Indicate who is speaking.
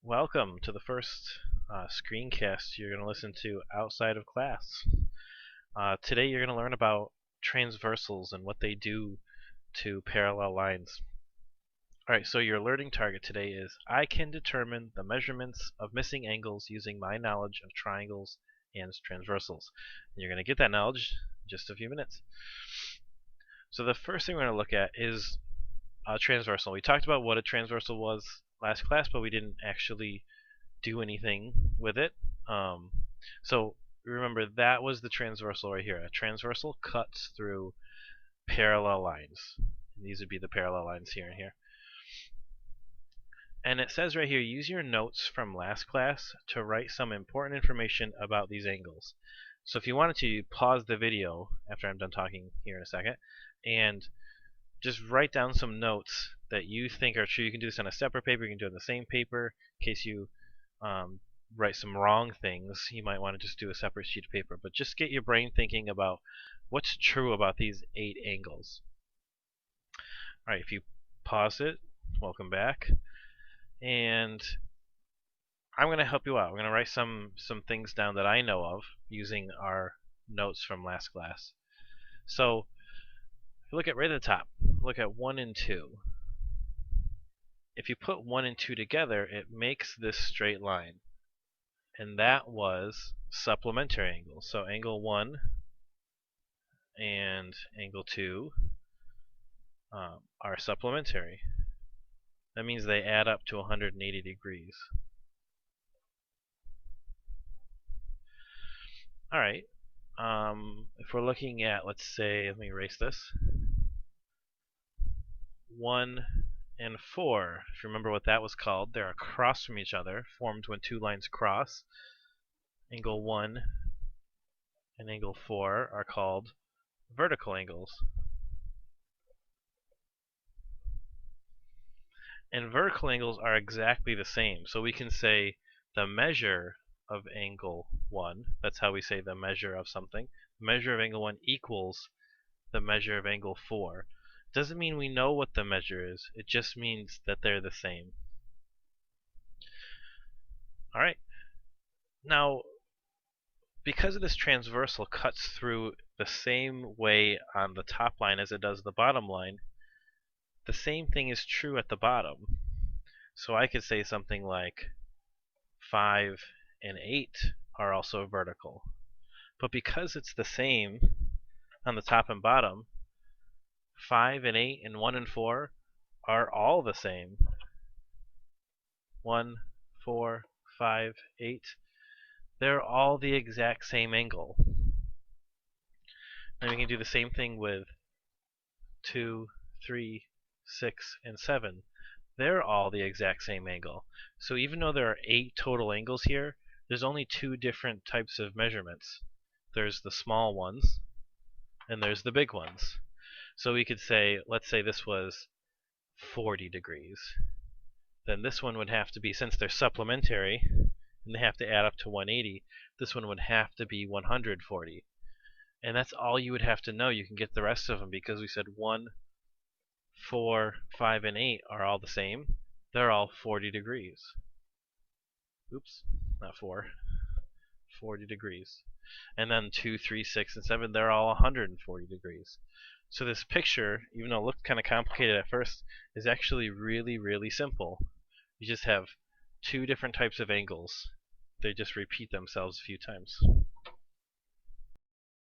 Speaker 1: Welcome to the first screencast you're going to listen to outside of class. Today you're going to learn about transversals and what they do to parallel lines. Alright, so your learning target today is I can determine the measurements of missing angles using my knowledge of triangles and transversals. And you're going to get that knowledge in just a few minutes. So the first thing we're going to look at is a transversal. We talked about what a transversal was last class, but we didn't actually do anything with it. So remember, that was the transversal right here. A transversal cuts through parallel lines. And these would be the parallel lines here and here. And it says right here, use your notes from last class to write some important information about these angles. So if you wanted to, pause the video after I'm done talking here in a second and just write down some notes that you think are true. You can do this on a separate paper, you can do it on the same paper. In case you write some wrong things, you might want to just do a separate sheet of paper. But just get your brain thinking about what's true about these 8 angles. Alright, if you pause it, welcome back. And I'm going to help you out. I'm going to write some things down that I know of using our notes from last class. So look at right at the top. Look at 1 and 2. If you put 1 and 2 together, it makes this straight line. And that was supplementary angles. So angle 1 and angle 2 are supplementary. That means they add up to 180 degrees. Alright, if we're looking at, let's say, let me erase this, 1 and 4. If you remember what that was called, they're across from each other, formed when 2 lines cross. Angle 1 and angle 4 are called vertical angles. And vertical angles are exactly the same. So we can say the measure of angle 1, that's how we say the measure of something, the measure of angle 1 equals the measure of angle 4. Doesn't mean we know what the measure is, it just means that they're the same. Alright, now because of this transversal cuts through the same way on the top line as it does the bottom line, the same thing is true at the bottom. So I could say something like 5 and 8 are also vertical. But because it's the same on the top and bottom, 5 and 8 and 1 and 4 are all the same. 1, 4, 5, 8. They're all the exact same angle. And we can do the same thing with 2, 3, 6, and 7. They're all the exact same angle. So even though there are 8 total angles here, there's only 2 different types of measurements. There's the small ones, and there's the big ones. So we could say, let's say this was 40 degrees. Then this one would have to be, since they're supplementary, and they have to add up to 180, this one would have to be 140. And that's all you would have to know. You can get the rest of them because we said 1, 4, 5, and 8 are all the same. They're all 40 degrees. Oops, not 4. 40 degrees. And then 2, 3, 6, and 7, they're all 140 degrees. So this picture, even though it looked kind of complicated at first, is actually really, really simple. You just have 2 different types of angles. They just repeat themselves a few times.